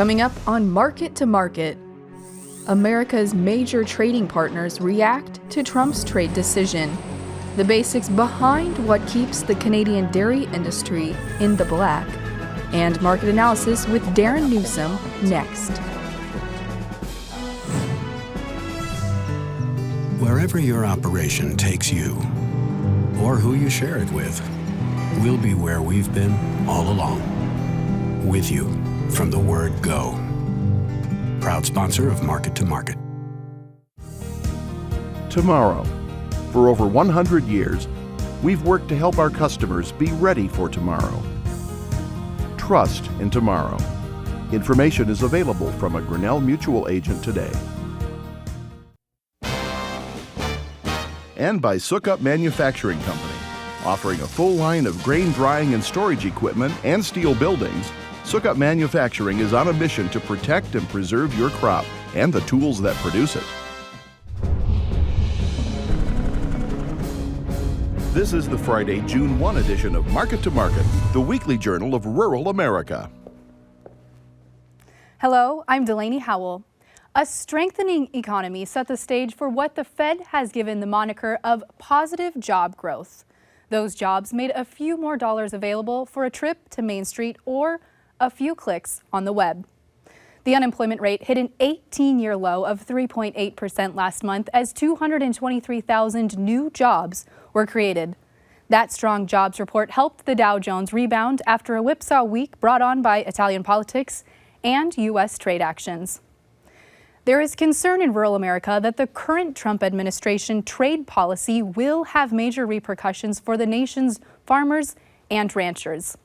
Coming up on Market to Market, America's major trading partners react to Trump's trade decision. The basics behind what keeps the Canadian dairy industry in the black. And market analysis with Darin Newsom next. Wherever your operation takes you, or who you share it with, we'll be where we've been all along. With you from the word go. Proud sponsor of Market to Market. Tomorrow. For over 100 years, we've worked to help our customers be ready for tomorrow. Trust in tomorrow. Information is available from a Grinnell Mutual agent today. And by Sukup Manufacturing Company, offering a full line of grain drying and storage equipment and steel buildings. Sukup Manufacturing is on a mission to protect and preserve your crop and the tools that produce it. This is the Friday, June 1 edition of Market to Market, the weekly journal of rural America. Hello, I'm Delaney Howell. A strengthening economy set the stage for what the Fed has given the moniker of positive job growth. Those jobs made a few more dollars available for a trip to Main Street or a few clicks on the web. The unemployment rate hit an 18-year low of 3.8% last month as 223,000 new jobs were created. That strong jobs report helped the Dow Jones rebound after a whipsaw week brought on by Italian politics and U.S. trade actions. There is concern in rural America that the current Trump administration trade policy will have major repercussions for the nation's farmers and ranchers.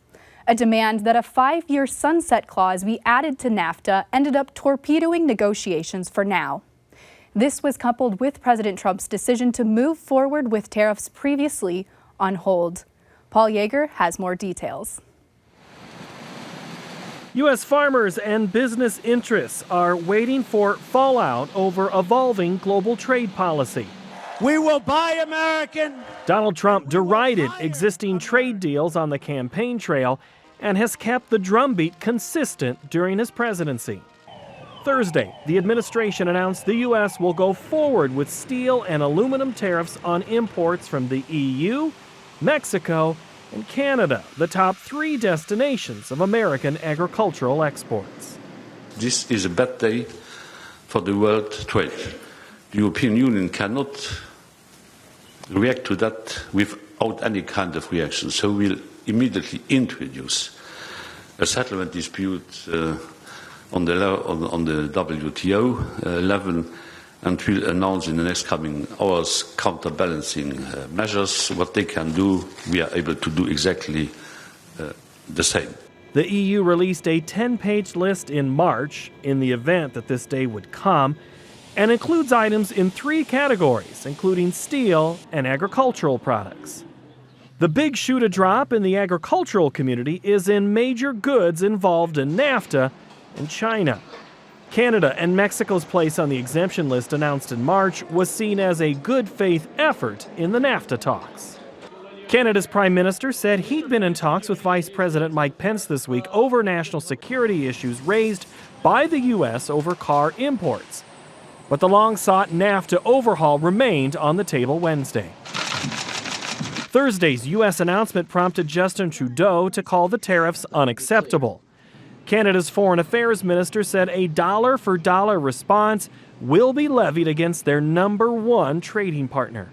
A demand that a 5-year sunset clause be added to NAFTA ended up torpedoing negotiations for now. This was coupled with President Trump's decision to move forward with tariffs previously on hold. Paul Yeager has more details. U.S. farmers and business interests are waiting for fallout over evolving global trade policy. We will buy American. Donald Trump derided existing trade deals on the campaign trail and has kept the drumbeat consistent during his presidency. Thursday, the administration announced the U.S. will go forward with steel and aluminum tariffs on imports from the EU, Mexico, and Canada, the top 3 destinations of American agricultural exports. This is a bad day for the world trade. The European Union cannot react to that without any kind of reaction, so we'll immediately introduce a settlement dispute on the WTO level, and we'll announce in the next coming hours counterbalancing measures. What they can do, we are able to do exactly the same. The EU released a 10-page list in March in the event that this day would come, and includes items in 3 categories, including steel and agricultural products. The big shoe to drop in the agricultural community is in major goods involved in NAFTA and China. Canada and Mexico's place on the exemption list announced in March was seen as a good faith effort in the NAFTA talks. Canada's Prime Minister said he'd been in talks with Vice President Mike Pence this week over national security issues raised by the U.S. over car imports. But the long-sought NAFTA overhaul remained on the table Wednesday. Thursday's U.S. announcement prompted Justin Trudeau to call the tariffs unacceptable. Canada's Foreign Affairs Minister said a dollar-for-dollar response will be levied against their number 1 trading partner.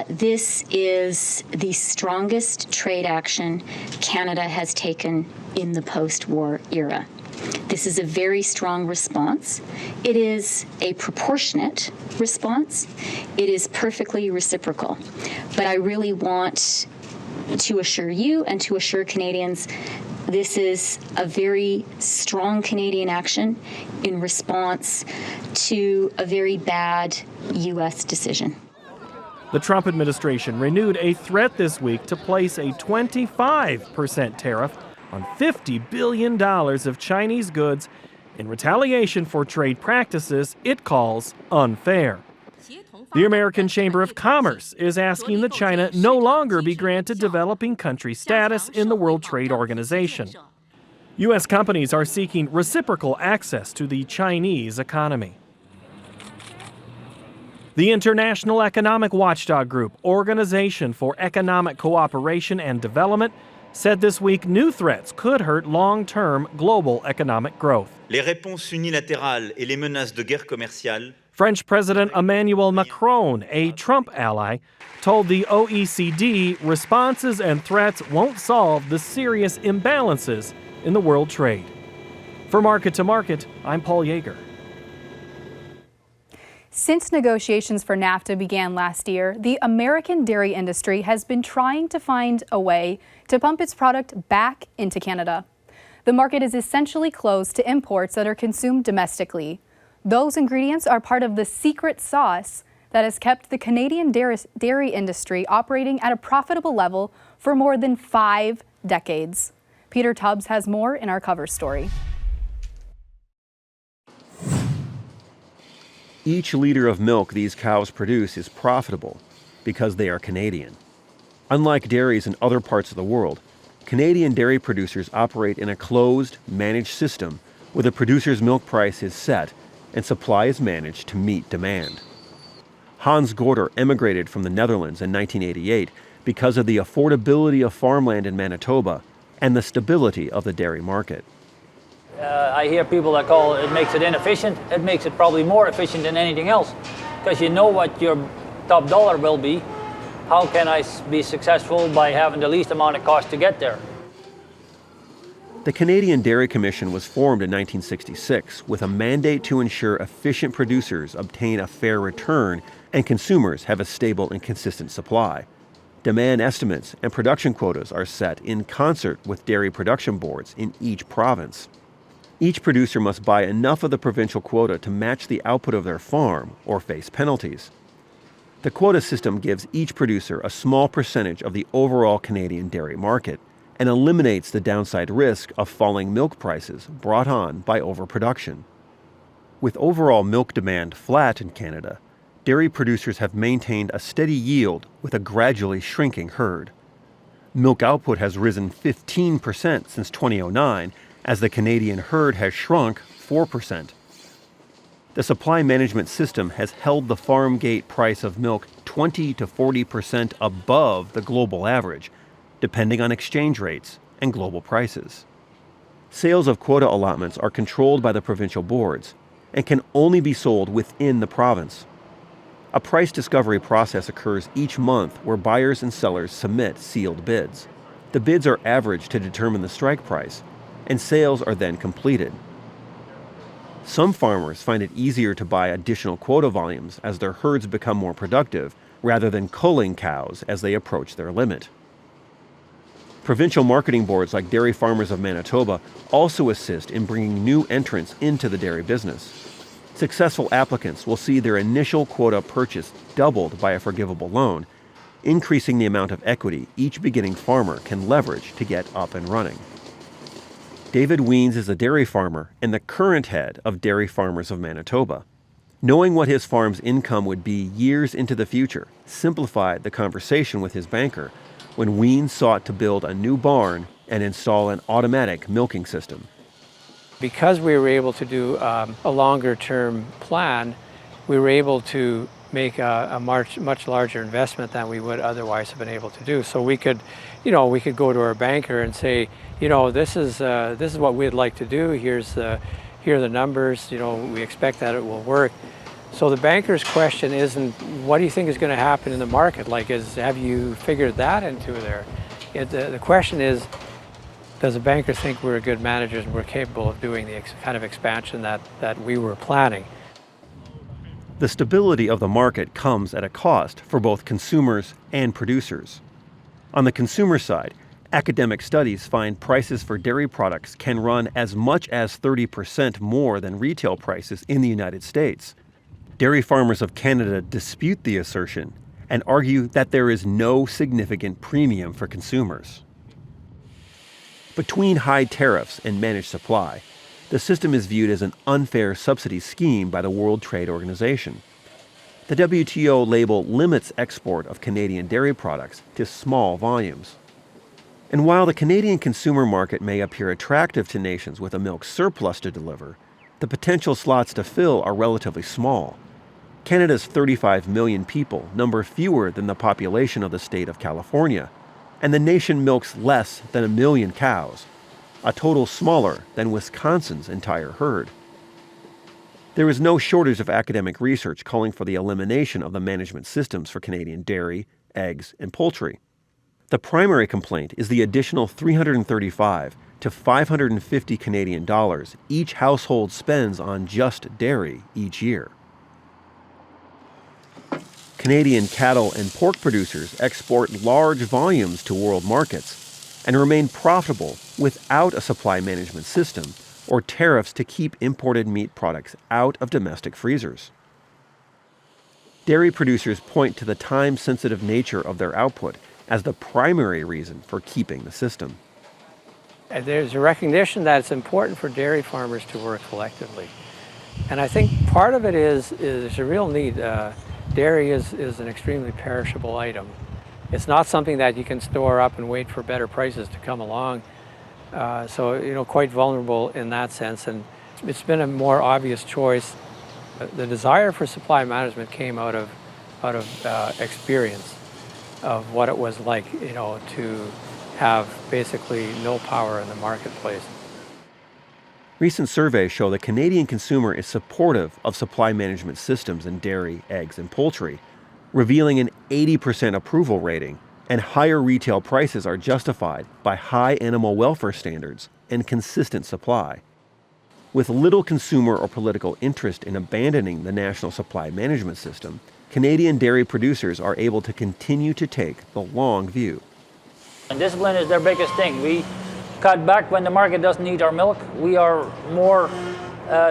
This is the strongest trade action Canada has taken in the post-war era. This is a very strong response. It is a proportionate response. It is perfectly reciprocal. But I really want to assure you and to assure Canadians this is a very strong Canadian action in response to a very bad U.S. decision. The Trump administration renewed a threat this week to place a 25% tariff on $50 billion of Chinese goods in retaliation for trade practices it calls unfair. The American Chamber of Commerce is asking that China no longer be granted developing country status in the World Trade Organization. U.S. companies are seeking reciprocal access to the Chinese economy. The International Economic Watchdog Group, Organization for Economic Cooperation and Development, said this week new threats could hurt long-term global economic growth. Les réponses unilatérales et les menaces de guerre commerciale. French President Emmanuel Macron, a Trump ally, told the OECD responses and threats won't solve the serious imbalances in the world trade. For Market to Market, I'm Paul Yeager. Since negotiations for NAFTA began last year, the American dairy industry has been trying to find a way to pump its product back into Canada. The market is essentially closed to imports that are consumed domestically. Those ingredients are part of the secret sauce that has kept the Canadian dairy industry operating at a profitable level for more than 5 decades. Peter Tubbs has more in our cover story. Each liter of milk these cows produce is profitable because they are Canadian. Unlike dairies in other parts of the world, Canadian dairy producers operate in a closed, managed system where the producer's milk price is set and supply is managed to meet demand. Hans Gorder emigrated from the Netherlands in 1988 because of the affordability of farmland in Manitoba and the stability of the dairy market. I hear people that call it makes it inefficient. It makes it probably more efficient than anything else because you know what your top dollar will be. How can I be successful by having the least amount of cost to get there? The Canadian Dairy Commission was formed in 1966 with a mandate to ensure efficient producers obtain a fair return and consumers have a stable and consistent supply. Demand estimates and production quotas are set in concert with dairy production boards in each province. Each producer must buy enough of the provincial quota to match the output of their farm or face penalties. The quota system gives each producer a small percentage of the overall Canadian dairy market and eliminates the downside risk of falling milk prices brought on by overproduction. With overall milk demand flat in Canada, dairy producers have maintained a steady yield with a gradually shrinking herd. Milk output has risen 15% since 2009, as the Canadian herd has shrunk 4%. The supply management system has held the farm gate price of milk 20 to 40% above the global average, depending on exchange rates and global prices. Sales of quota allotments are controlled by the provincial boards and can only be sold within the province. A price discovery process occurs each month where buyers and sellers submit sealed bids. The bids are averaged to determine the strike price, and sales are then completed. Some farmers find it easier to buy additional quota volumes as their herds become more productive, rather than culling cows as they approach their limit. Provincial marketing boards like Dairy Farmers of Manitoba also assist in bringing new entrants into the dairy business. Successful applicants will see their initial quota purchase doubled by a forgivable loan, increasing the amount of equity each beginning farmer can leverage to get up and running. David Wiens is a dairy farmer and the current head of Dairy Farmers of Manitoba. Knowing what his farm's income would be years into the future simplified the conversation with his banker when Wiens sought to build a new barn and install an automatic milking system. Because we were able to do a longer-term plan, we were able to make a much larger investment than we would otherwise have been able to do. So we could go to our banker and say, this is what we'd like to do. Here are the numbers. We expect that it will work. So the banker's question isn't, what do you think is going to happen in the market? Have you figured that into there? The question is, does the banker think we're good managers and we're capable of doing the kind of expansion that we were planning? The stability of the market comes at a cost for both consumers and producers. On the consumer side, academic studies find prices for dairy products can run as much as 30% more than retail prices in the United States. Dairy Farmers of Canada dispute the assertion and argue that there is no significant premium for consumers. Between high tariffs and managed supply, the system is viewed as an unfair subsidy scheme by the World Trade Organization. The WTO label limits export of Canadian dairy products to small volumes. And while the Canadian consumer market may appear attractive to nations with a milk surplus to deliver, the potential slots to fill are relatively small. Canada's 35 million people number fewer than the population of the state of California, and the nation milks less than 1 million cows, a total smaller than Wisconsin's entire herd. There is no shortage of academic research calling for the elimination of the management systems for Canadian dairy, eggs, and poultry. The primary complaint is the additional $335 to $550 Canadian dollars each household spends on just dairy each year. Canadian cattle and pork producers export large volumes to world markets and remain profitable without a supply management system or tariffs to keep imported meat products out of domestic freezers. Dairy producers point to the time-sensitive nature of their output as the primary reason for keeping the system. There's a recognition that it's important for dairy farmers to work collectively. And I think part of it is there's a real need. Dairy is an extremely perishable item. It's not something that you can store up and wait for better prices to come along. So, quite vulnerable in that sense. And it's been a more obvious choice. The desire for supply management came out of experience of what it was like, to have basically no power in the marketplace. Recent surveys show the Canadian consumer is supportive of supply management systems in dairy, eggs, and poultry, revealing an 80% approval rating, and higher retail prices are justified by high animal welfare standards and consistent supply. With little consumer or political interest in abandoning the national supply management system, Canadian dairy producers are able to continue to take the long view. And discipline is their biggest thing. We cut back when the market doesn't need our milk. We are more,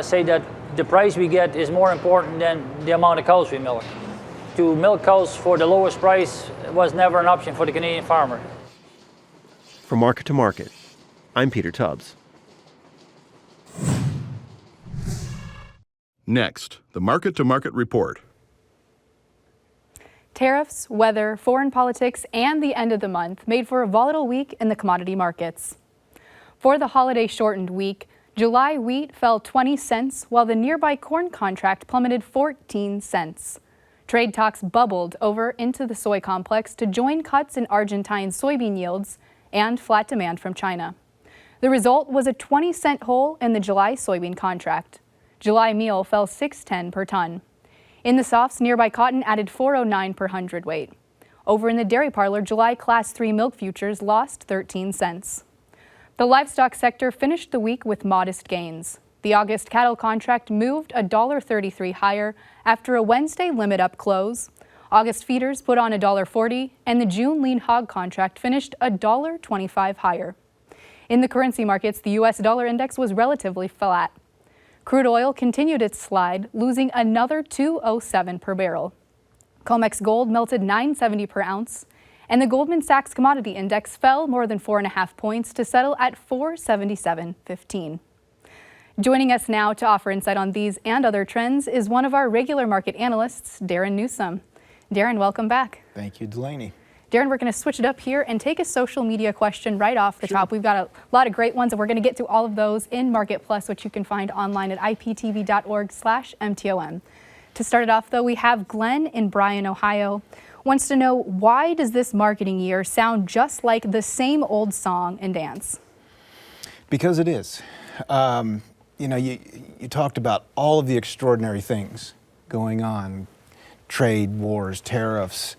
say that the price we get is more important than the amount of cows we milk. To milk cows for the lowest price was never an option for the Canadian farmer. From Market to Market, I'm Peter Tubbs. Next, the Market to Market Report. Tariffs, weather, foreign politics, and the end of the month made for a volatile week in the commodity markets. For the holiday-shortened week, July wheat fell 20 cents, while the nearby corn contract plummeted 14 cents. Trade talks bubbled over into the soy complex to join cuts in Argentine soybean yields and flat demand from China. The result was a 20-cent hole in the July soybean contract. July meal fell $6.10 per ton. In the softs, nearby cotton added $4.09 per hundredweight. Over in the dairy parlor, July Class 3 milk futures lost 13 cents. The livestock sector finished the week with modest gains. The August cattle contract moved $1.33 higher after a Wednesday limit-up close. August feeders put on $1.40, and the June lean hog contract finished $1.25 higher. In the currency markets, the U.S. dollar index was relatively flat. Crude oil continued its slide, losing another $2.07 per barrel. COMEX gold melted $9.70 per ounce, and the Goldman Sachs Commodity Index fell more than 4.5 points to settle at 477.15. Joining us now to offer insight on these and other trends is one of our regular market analysts, Darin Newsom. Darin, welcome back. Thank you, Delaney. Darin, we're going to switch it up here and take a social media question right off the top. We've got a lot of great ones, and we're going to get to all of those in Market Plus, which you can find online at iptv.org/MTOM. To start it off, though, we have Glenn in Bryan, Ohio. Wants to know, why does this marketing year sound just like the same old song and dance? Because it is. You talked about all of the extraordinary things going on. Trade wars, tariffs,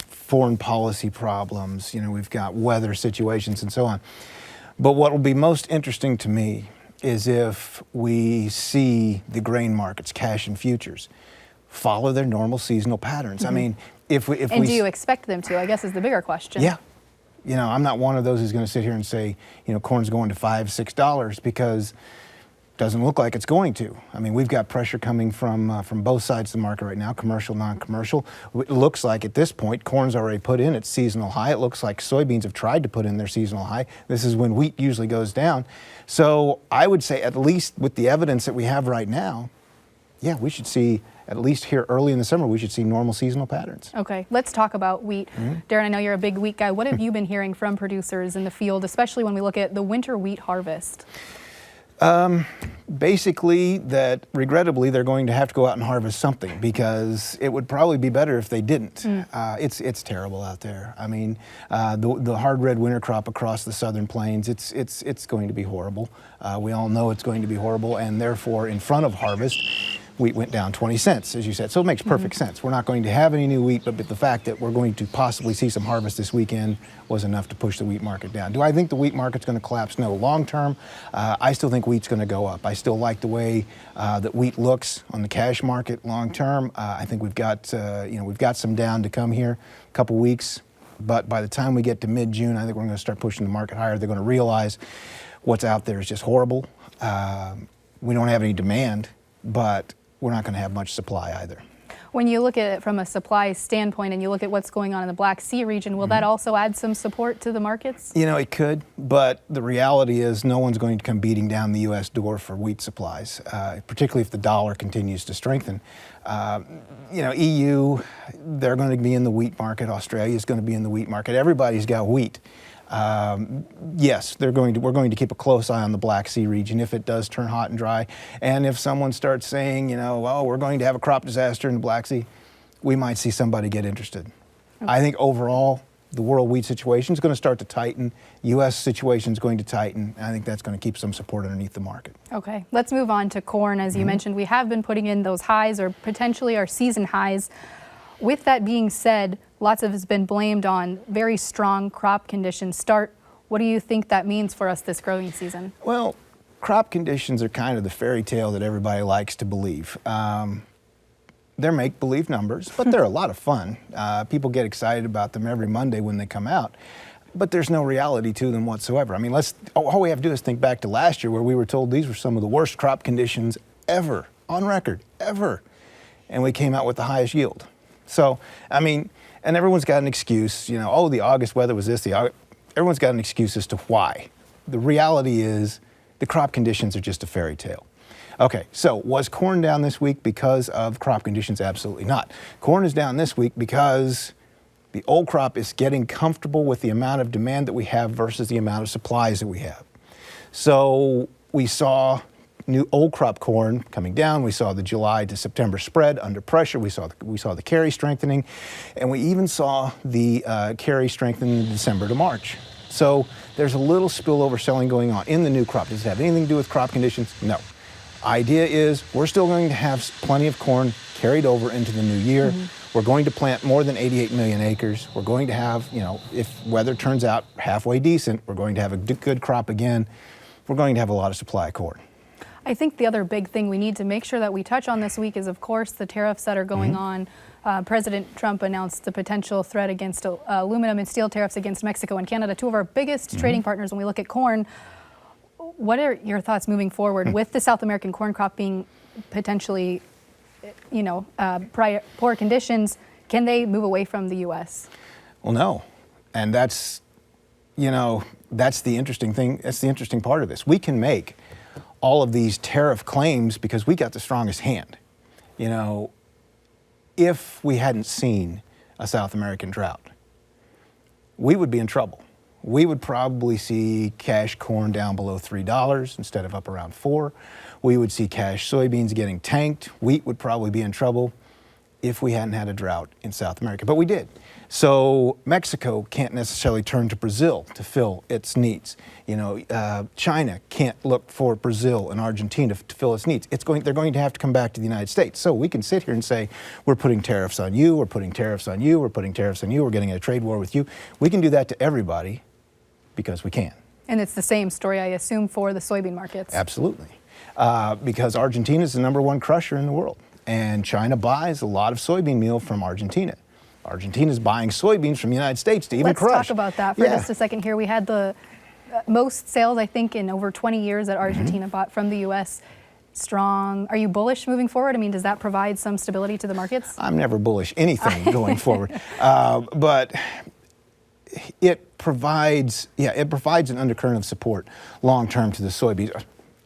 foreign policy problems, we've got weather situations and so on. But what will be most interesting to me is if we see the grain markets, cash and futures, follow their normal seasonal patterns. I mean, if we do you expect them to, I guess, is the bigger question. Yeah. I'm not one of those who's going to sit here and say, corn's going to $5, $6 because doesn't look like it's going to. I mean, we've got pressure coming from both sides of the market right now, commercial, non-commercial. It looks like at this point, corn's already put in its seasonal high. It looks like soybeans have tried to put in their seasonal high. This is when wheat usually goes down. So I would say, at least with the evidence that we have right now, yeah, we should see at least here early in the summer, we should see normal seasonal patterns. Okay, let's talk about wheat. Darin, I know you're a big wheat guy. What have you been hearing from producers in the field, especially when we look at the winter wheat harvest? Basically, that regrettably they're going to have to go out and harvest something, because it would probably be better if they didn't. It's terrible out there. I mean, the hard red winter crop across the southern plains, it's going to be horrible. We all know it's going to be horrible, and therefore, in front of harvest, wheat went down 20 cents, as you said. So it makes perfect sense. We're not going to have any new wheat, but the fact that we're going to possibly see some harvest this weekend was enough to push the wheat market down. Do I think the wheat market's going to collapse? No. Long term, I still think wheat's going to go up. I still like the way that wheat looks on the cash market long term. I think we've got some down to come here, a couple weeks. But by the time we get to mid-June, I think we're going to start pushing the market higher. They're going to realize what's out there is just horrible. We don't have any demand, but we're not going to have much supply either. When you look at it from a supply standpoint and you look at what's going on in the Black Sea region, will that also add some support to the markets? You know, it could, but the reality is no one's going to come beating down the U.S. door for wheat supplies, particularly if the dollar continues to strengthen. EU, they're going to be in the wheat market. Australia is going to be in the wheat market. Everybody's got wheat. Yes, we're going to keep a close eye on the Black Sea region if it does turn hot and dry. And if someone starts saying, oh, we're going to have a crop disaster in the Black Sea, we might see somebody get interested. Okay. I think overall, the world wheat situation is going to start to tighten. U.S. situation is going to tighten. And I think that's going to keep some support underneath the market. Okay, let's move on to corn. As you mentioned, we have been putting in those highs or potentially our season highs. With that being said, lots of it has been blamed on very strong crop conditions start. What do you think that means for us this growing season? Well, crop conditions are kind of the fairy tale that everybody likes to believe. They're make-believe numbers, but they're a lot of fun. People get excited about them every Monday when they come out, but there's no reality to them whatsoever. I mean, all we have to do is think back to last year where we were told these were some of the worst crop conditions ever, on record, ever, and we came out with the highest yield. So, I mean, and everyone's got an excuse, oh, the August weather was this, everyone's got an excuse as to why. The reality is the crop conditions are just a fairy tale. Okay, so was corn down this week because of crop conditions? Absolutely not. Corn is down this week because the old crop is getting comfortable with the amount of demand that we have versus the amount of supplies that we have. So we saw new old crop corn coming down. We saw the July to September spread under pressure. We saw the carry strengthening, and we even saw the carry strengthening in December to March. So there's a little spillover selling going on in the new crop. Does it have anything to do with crop conditions? No. Idea is we're still going to have plenty of corn carried over into the new year. We're going to plant more than 88 million acres. We're going to have, if weather turns out halfway decent, we're going to have a good crop again. We're going to have a lot of supply of corn. I think the other big thing we need to make sure that we touch on this week is, of course, the tariffs that are going on. President Trump announced the potential threat against aluminum and steel tariffs against Mexico and Canada, two of our biggest trading partners when we look at corn. What are your thoughts moving forward with the South American corn crop being potentially, poor conditions? Can they move away from the U.S.? Well, no. And that's the interesting thing. That's the interesting part of this. We can make all of these tariff claims because we got the strongest hand. If we hadn't seen a South American drought, we would be in trouble. We would probably see cash corn down below $3 instead of up around $4. We would see cash soybeans getting tanked. Wheat would probably be in trouble if we hadn't had a drought in South America, but we did. So Mexico can't necessarily turn to Brazil to fill its needs. China can't look for Brazil and Argentina to fill its needs. They're going to have to come back to the United States. So we can sit here and say, we're putting tariffs on you, we're putting tariffs on you, we're putting tariffs on you, we're getting in a trade war with you. We can do that to everybody because we can. And it's the same story, I assume, for the soybean markets. Absolutely. Because Argentina is the #1 crusher in the world. And China buys a lot of soybean meal from Argentina. Argentina's buying soybeans from the United States to even crush. Let's talk about that for just a second here. We had the most sales, I think, in over 20 years that Argentina bought from the U.S. Strong. Are you bullish moving forward? I mean, does that provide some stability to the markets? I'm never bullish anything going forward. But it provides an undercurrent of support long-term to the soybeans.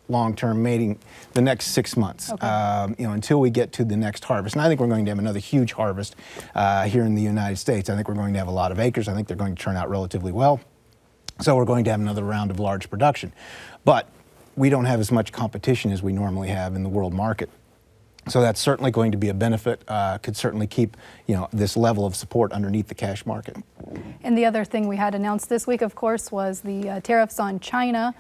long-term, meaning the next 6 months, until we get to the next harvest. And I think we're going to have another huge harvest here in the United States. I think we're going to have a lot of acres. I think they're going to turn out relatively well. So we're going to have another round of large production. But we don't have as much competition as we normally have in the world market. So that's certainly going to be a benefit, could certainly keep this level of support underneath the cash market. And the other thing we had announced this week, of course, was the tariffs on China.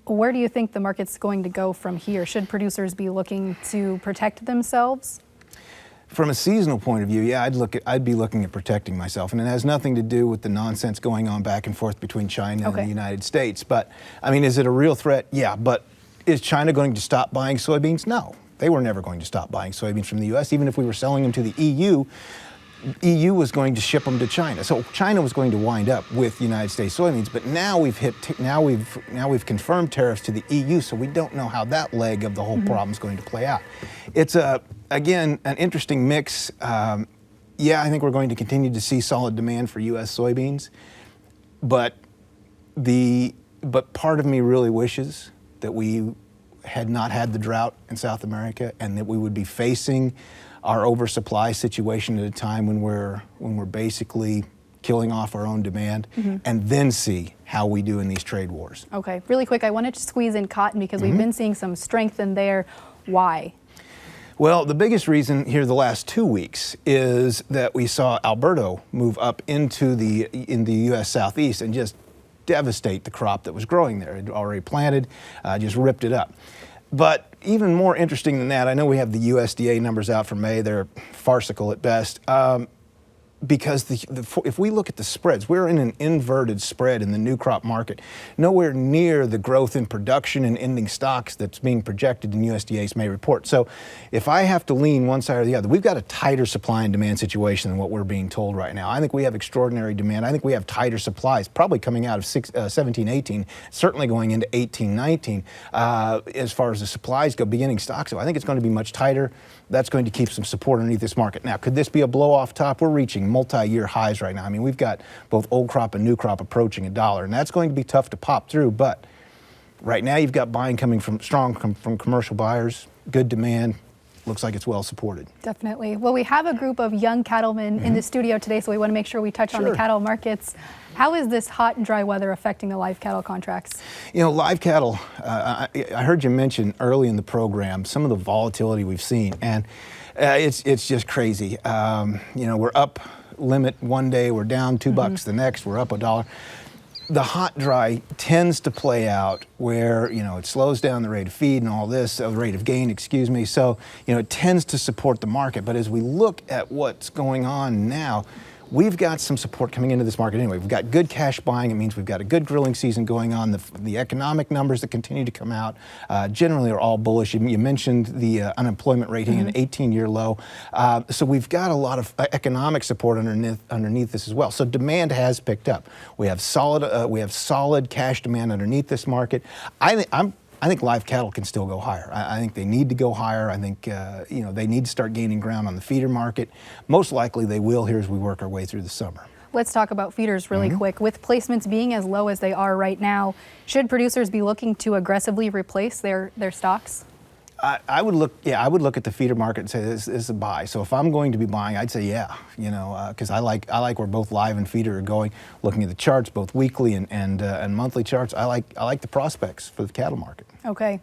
Where do you think the market's going to go from here? Should producers be looking to protect themselves? From a seasonal point of view, yeah, I'd be looking at protecting myself, and it has nothing to do with the nonsense going on back and forth between China and the United States. But I mean, is it a real threat? Yeah, but is China going to stop buying soybeans? No. They were never going to stop buying soybeans from the U.S. Even if we were selling them to the EU, EU was going to ship them to China. So China was going to wind up with United States soybeans. But now we've confirmed tariffs to the EU, so we don't know how that leg of the whole problem is going to play out. It's again an interesting mix. Yeah, I think we're going to continue to see solid demand for U.S. soybeans, but part of me really wishes that we had not had the drought in South America, and that we would be facing our oversupply situation at a time when we're basically killing off our own demand, and then see how we do in these trade wars. Okay, really quick, I wanted to squeeze in cotton because we've been seeing some strength in there. Why? Well, the biggest reason here the last 2 weeks is that we saw Alberto move up into the U.S. Southeast and just devastate the crop that was growing there. It had already planted, just ripped it up. But even more interesting than that, I know we have the USDA numbers out for May. They're farcical at best. Because if we look at the spreads, we're in an inverted spread in the new crop market, nowhere near the growth in production and ending stocks that's being projected in USDA's May report. So if I have to lean one side or the other, we've got a tighter supply and demand situation than what we're being told right now. I think we have extraordinary demand. I think we have tighter supplies, probably coming out of 17-18, certainly going into 18-19, as far as the supplies go, beginning stocks. So I think it's going to be much tighter. That's going to keep some support underneath this market. Now, could this be a blow off top? We're reaching multi-year highs right now. I mean, we've got both old crop and new crop approaching $1, and that's going to be tough to pop through. But right now, you've got buying coming from commercial buyers, good demand. Looks like it's well supported. Definitely. Well, we have a group of young cattlemen in the studio today, so we want to make sure we touch on the cattle markets. How is this hot and dry weather affecting the live cattle contracts? You know, live cattle, I heard you mention early in the program some of the volatility we've seen, and it's just crazy. We're up limit one day, we're down $2 the next, we're up $1. The hot dry tends to play out where, it slows down the rate of feed and all this, the rate of gain, excuse me. So, it tends to support the market. But as we look at what's going on now, we've got some support coming into this market anyway. We've got good cash buying. It means we've got a good grilling season going on. The economic numbers that continue to come out generally are all bullish. You mentioned the unemployment rate hitting an 18-year low. So we've got a lot of economic support underneath this as well. So demand has picked up. We have solid cash demand underneath this market. I think live cattle can still go higher. I think they need to go higher. I think they need to start gaining ground on the feeder market. Most likely they will here as we work our way through the summer. Let's talk about feeders really quick. With placements being as low as they are right now, should producers be looking to aggressively replace their stocks? I would look at the feeder market and say this is a buy. So if I'm going to be buying, I'd say yeah, because I like where both live and feeder are going. Looking at the charts, both weekly and monthly charts, I like the prospects for the cattle market. Okay.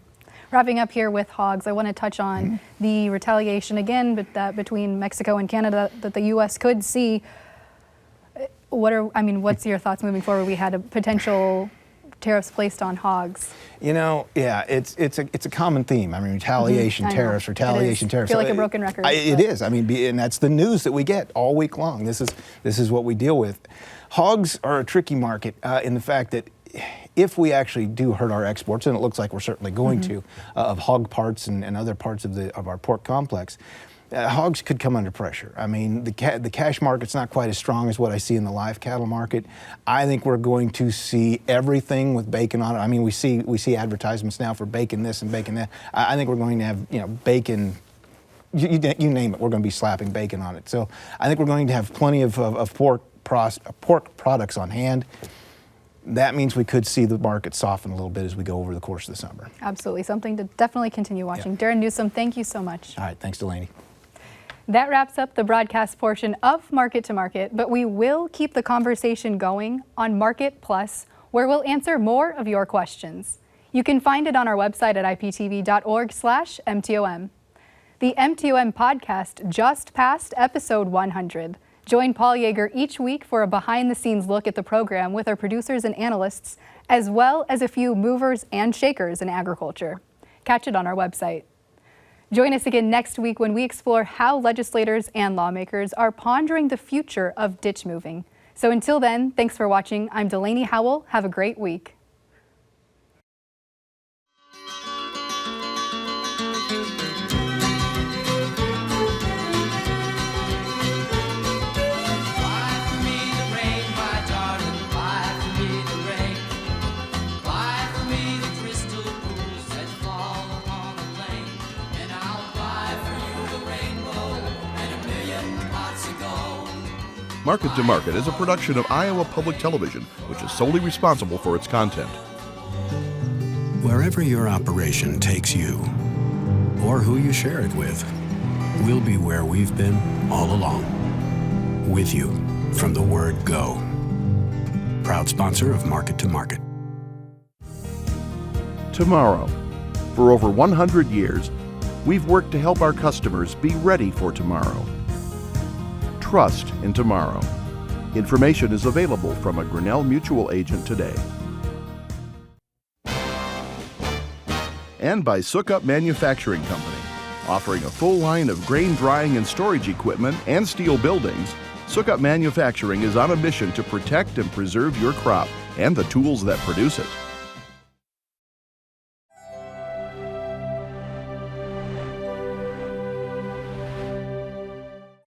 Wrapping up here with hogs, I want to touch on the retaliation again, but between Mexico and Canada that the U.S. could see. What's your thoughts moving forward? We had a potential tariffs placed on hogs. It's a common theme. I mean, retaliation tariffs, retaliation tariffs. I feel like a broken record. It is. I mean, and that's the news that we get all week long. This is what we deal with. Hogs are a tricky market in the fact that if we actually do hurt our exports, and it looks like we're certainly going to, of hog parts and other parts of our pork complex, hogs could come under pressure. I mean, the cash market's not quite as strong as what I see in the live cattle market. I think we're going to see everything with bacon on it. I mean, we see advertisements now for bacon this and bacon that. I think we're going to have bacon. You name it, we're going to be slapping bacon on it. So I think we're going to have plenty of pork products on hand. that means we could see the market soften a little bit as we go over the course of the summer. Absolutely, something to definitely continue watching. Darin Newsom, thank you so much. All right, thanks, Delaney. That wraps up the broadcast portion of Market to Market, but we will keep the conversation going on Market Plus, where we'll answer more of your questions. You can find it on our website at iptv.org/MTOM. The MTOM podcast just passed episode 100. Join Paul Yeager each week for a behind-the-scenes look at the program with our producers and analysts, as well as a few movers and shakers in agriculture. Catch it on our website. Join us again next week when we explore how legislators and lawmakers are pondering the future of ditch moving. So until then, thanks for watching. I'm Delaney Howell. Have a great week. Market to Market is a production of Iowa Public Television, which is solely responsible for its content. Wherever your operation takes you, or who you share it with, we'll be where we've been all along. With you from the word go. Proud sponsor of Market to Market. Tomorrow. For over 100 years, we've worked to help our customers be ready for tomorrow. Trust in tomorrow. Information is available from a Grinnell Mutual agent today. And by Sukup Manufacturing Company, offering a full line of grain drying and storage equipment and steel buildings. Sukup Manufacturing is on a mission to protect and preserve your crop and the tools that produce it.